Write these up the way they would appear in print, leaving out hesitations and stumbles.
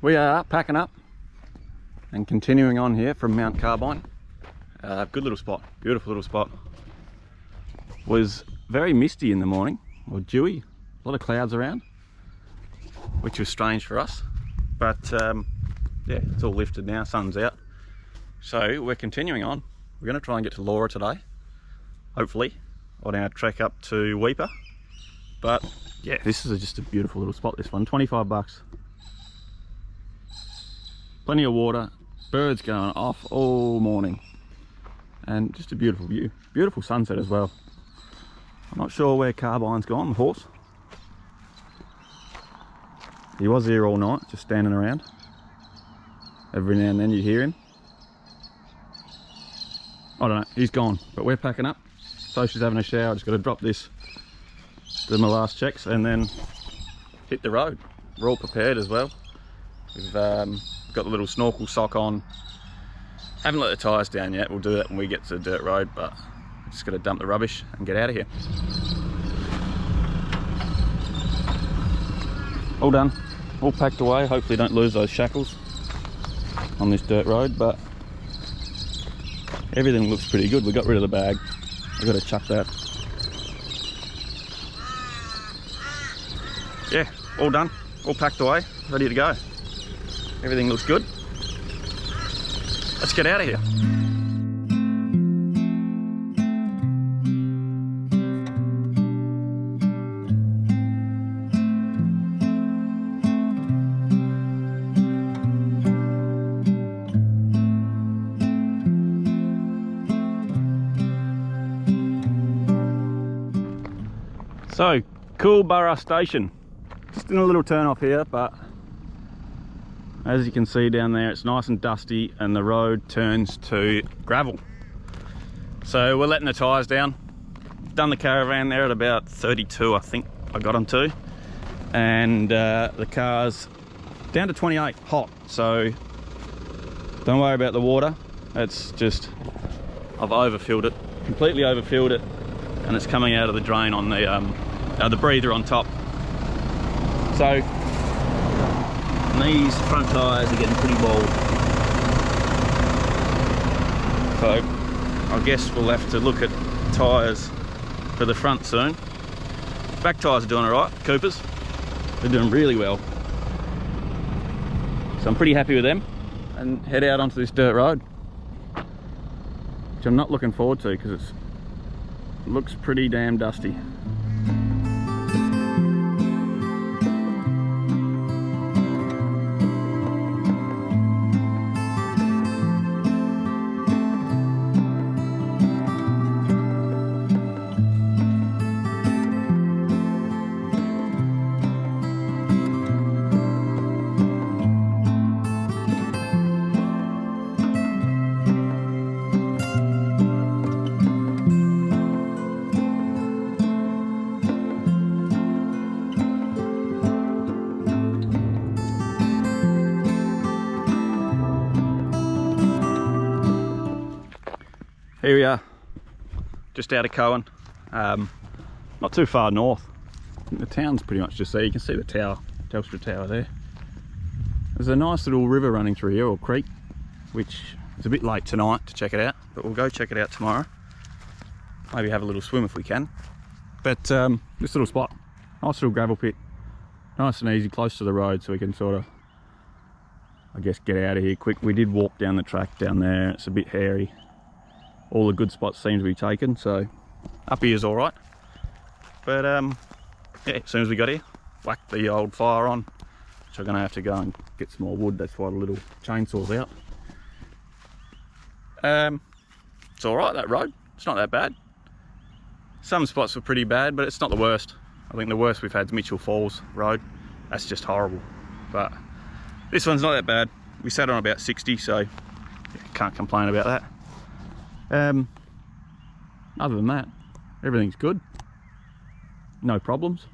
We are packing up and continuing on here from Mt Carbine. Good little spot, beautiful little spot. Was very misty in the morning, or dewy, a lot of clouds around, which was strange for us. But yeah, it's all lifted now, sun's out. So we're continuing on. We're going to try and get to Laura today, hopefully, on our trek up to Weipa. But yeah, this is just a beautiful little spot, this one, 25 bucks. Plenty of water, birds going off all morning, and just a beautiful view. Beautiful sunset as well. I'm not sure where Carbine's gone, the horse. He was here all night, just standing around. Every now and then you'd hear him. I don't know, he's gone, but we're packing up. So she's having a shower, just got to drop this, do my last checks, and then hit the road. We're all prepared as well. We've got the little snorkel sock on. Haven't let the tyres down yet. We'll do that when we get to the dirt road, but we're just going to dump the rubbish and get out of here. All done, all packed away. Hopefully don't lose those shackles on this dirt road, but everything looks pretty good. We got rid of the bag. I've got to chuck that. Yeah, all done, all packed away, ready to go. Everything looks good. Let's get out of here. So, Coolborough Station. Just in a little turn off here, but as you can see down there, it's nice and dusty and the road turns to gravel. So we're letting the tyres down. Done the caravan there at about 32, I think I got them to. And the car's down to 28, hot. So don't worry about the water. It's just, I've overfilled it, completely overfilled it. And it's coming out of the drain on the breather on top. So these front tyres are getting pretty bald. So I guess we'll have to look at tyres for the front soon. Back tyres are doing alright, Coopers. They're doing really well. So I'm pretty happy with them. And head out onto this dirt road, which I'm not looking forward to because it looks pretty damn dusty. Here we are, just out of Cohen, not too far north. The town's pretty much just there. You can see the tower, Telstra Tower there. There's a nice little river running through here, or creek, which is a bit late tonight to check it out, but we'll go check it out tomorrow. Maybe have a little swim if we can. But this little spot, nice little gravel pit, nice and easy, close to the road, so we can sort of, I guess, get out of here quick. We did walk down the track down there. It's a bit hairy. All the good spots seem to be taken, so up here is all right. But yeah, as soon as we got here, whacked the old fire on, which I'm gonna have to go and get some more wood. That's why the little chainsaw's out. It's all right, that road. It's not that bad. Some spots were pretty bad, but it's not the worst. I think the worst we've had is Mitchell Falls Road. That's just horrible. But this one's not that bad. We sat on about 60, so yeah, can't complain about that. Other than that, everything's good. No problems.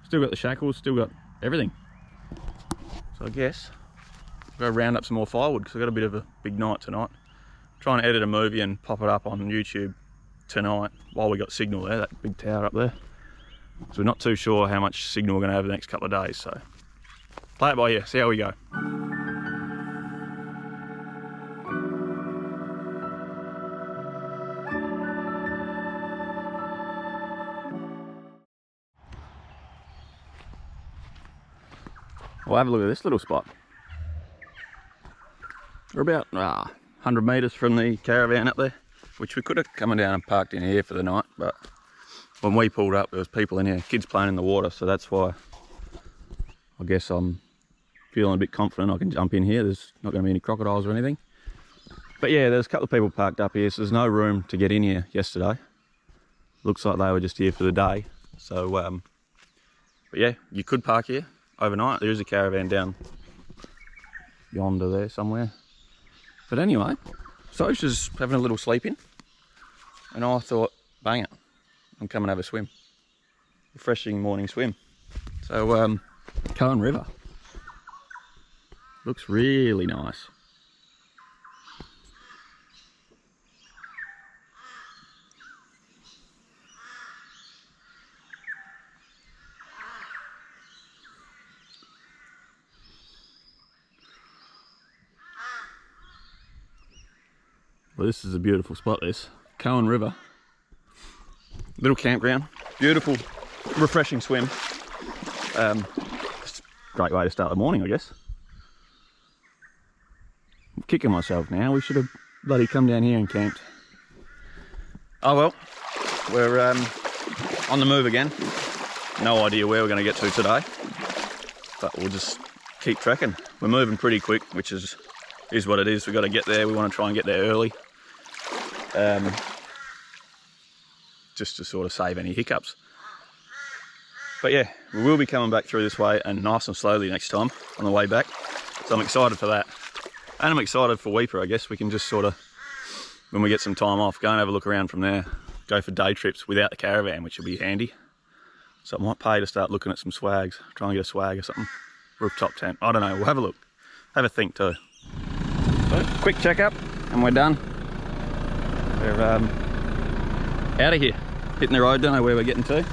Still got the shackles, still got everything. So I guess I'll go round up some more firewood because I've got a bit of a big night tonight. Trying to edit a movie and pop it up on YouTube tonight while we got signal there, that big tower up there. So we're not too sure how much signal we're going to have the next couple of days, so play it by ear, see how we go. Well, have a look at this little spot. We're about 100 metres from the caravan up there, which we could have come down and parked in here for the night, but when we pulled up there was people in here, kids playing in the water, so that's why I guess I'm feeling a bit confident I can jump in here. There's not going to be any crocodiles or anything. But yeah, there's a couple of people parked up here, so there's no room to get in here yesterday. Looks like they were just here for the day. So, but yeah, you could park here overnight. There is a caravan down yonder there somewhere. But anyway, Sosha's having a little sleep in, and I thought, bang it, I'm come and have a swim. Refreshing morning swim. So, Cohen River. Looks really nice. Well, this is a beautiful spot, this. Cohen River. Little campground. Beautiful, refreshing swim. Great way to start the morning, I guess. I'm kicking myself now. We should have bloody come down here and camped. Oh well, we're on the move again. No idea where we're going to get to today, but we'll just keep trekking. We're moving pretty quick, which is what it is. We've got to get there. We want to try and get there early, just to sort of save any hiccups. But yeah, we will be coming back through this way, and nice and slowly next time on the way back. So I'm excited for that. And I'm excited for Weipa. I guess we can just sort of, when we get some time off, go and have a look around from there. Go for day trips without the caravan, which will be handy. So it might pay to start looking at some swags. Try and get a swag or something. Rooftop tent. I don't know. We'll have a look. Have a think too. So, quick checkup and we're done. We're out of here. Hitting the road. Don't know where we're getting to.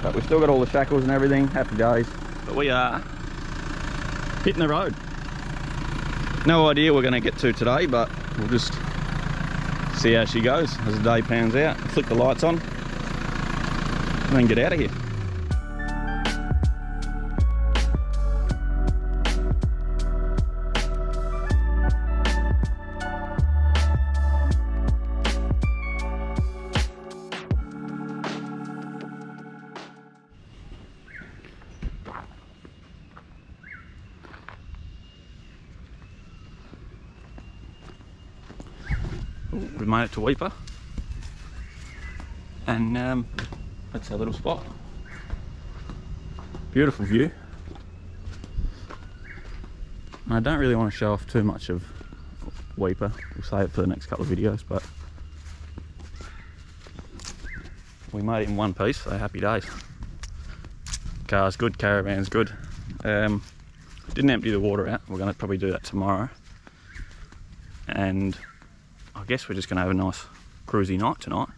But we've still got all the shackles and everything. Happy days. But we are hitting the road. No idea we're going to get to today, but we'll just see how she goes as the day pans out. Flick the lights on and then get out of here. We've made it to Weipa, and that's our little spot. Beautiful view. I don't really want to show off too much of Weipa. We'll save it for the next couple of videos, but we made it in one piece, so happy days. Car's good, caravan's good. Didn't empty the water out. We're going to probably do that tomorrow, and I guess we're just going to have a nice cruisy night tonight.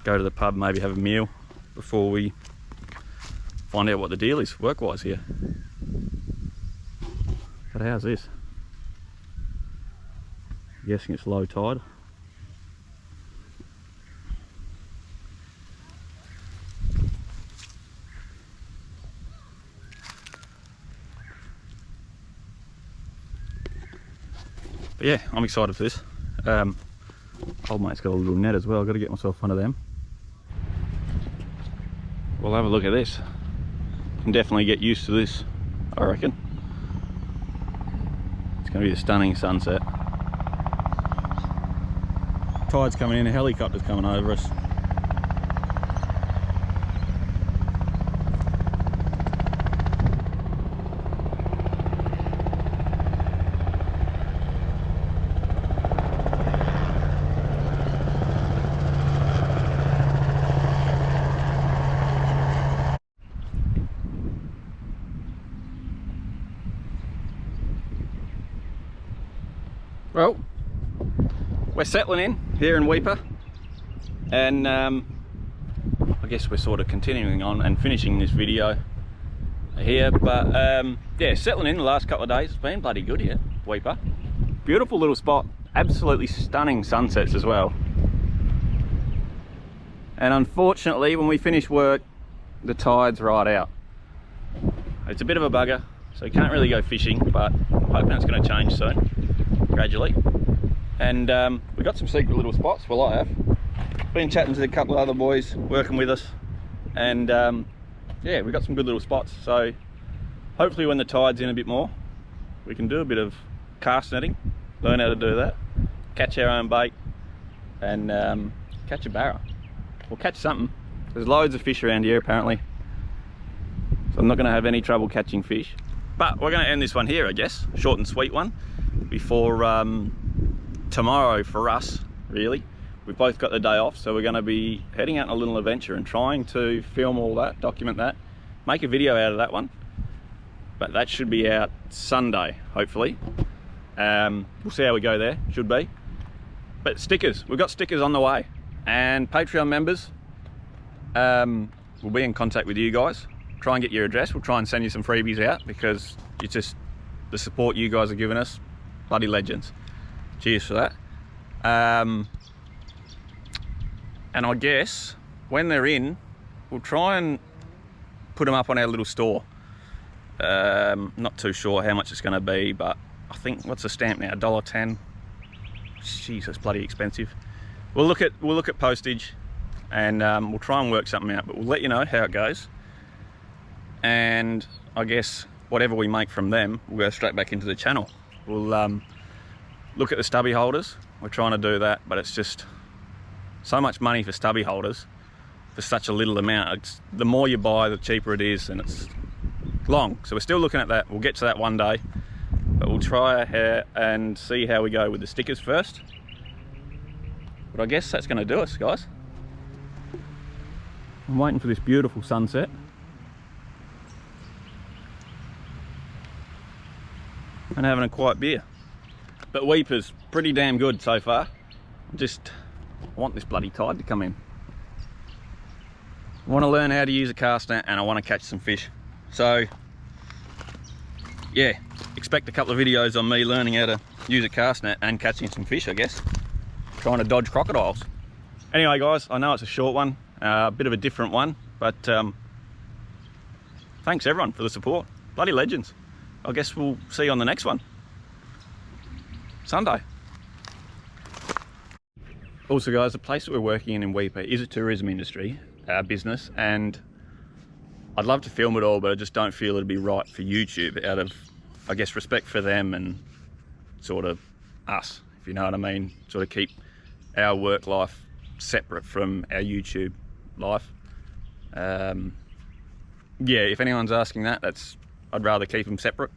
Go to the pub, maybe have a meal before we find out what the deal is work-wise here. But how's this? I'm guessing it's low tide. But yeah, I'm excited for this. Old mate's got a little net as well. I've got to get myself one of them. We'll have a look at this. Can definitely get used to this, I reckon. It's going to be a stunning sunset. Tide's coming in, a helicopter's coming over us. Well, we're settling in here in Weipa, and I guess we're sort of continuing on and finishing this video here, but yeah, settling in the last couple of days. It's been bloody good here, Weipa. Beautiful little spot, absolutely stunning sunsets as well. And unfortunately, when we finish work, the tide's right out. It's a bit of a bugger, so we can't really go fishing, but I'm hoping it's going to change soon, gradually. And we've got some secret little spots, well I have. Been chatting to a couple of other boys working with us, and yeah, we've got some good little spots. So hopefully when the tide's in a bit more, we can do a bit of cast netting, learn how to do that, catch our own bait, and catch a barra. We'll catch something. There's loads of fish around here apparently, so I'm not going to have any trouble catching fish. But we're going to end this one here, I guess. Short and sweet one before tomorrow for us, really. We've both got the day off, so we're going to be heading out on a little adventure and trying to film all that, document that, make a video out of that one. But that should be out Sunday, hopefully. We'll see how we go there, should be. But stickers, we've got stickers on the way. And Patreon members, we'll be in contact with you guys. Try and get your address. We'll try and send you some freebies out, because it's just the support you guys are giving us. Bloody legends. Cheers for that. And I guess when they're in, we'll try and put them up on our little store. Not too sure how much it's going to be, but I think, what's the stamp now, $1.10? Jeez, that's bloody expensive. We'll look at postage, and we'll try and work something out, but we'll let you know how it goes. And I guess whatever we make from them, we'll go straight back into the channel. We'll look at the stubby holders. We're trying to do that, but it's just so much money for stubby holders for such a little amount. The more you buy, the cheaper it is, and it's long. So we're still looking at that. We'll get to that one day, but we'll try and see how we go with the stickers first. But I guess that's going to do us, guys. I'm waiting for this beautiful sunset. And having a quiet beer. But Weipa's pretty damn good so far. I want this bloody tide to come in. I want to learn how to use a cast net, and I want to catch some fish. So yeah, expect a couple of videos on me learning how to use a cast net and catching some fish, I guess. Trying to dodge crocodiles. Anyway guys, I know it's a short one, a bit of a different one, but thanks everyone for the support. Bloody legends. I guess we'll see you on the next one. Sunday. Also guys, the place that we're working in Weipa is a tourism industry business, and I'd love to film it all, but I just don't feel it'd be right for YouTube, out of, I guess, respect for them and sort of us, if you know what I mean. Sort of keep our work life separate from our YouTube life. Yeah, if anyone's asking that, I'd rather keep them separate.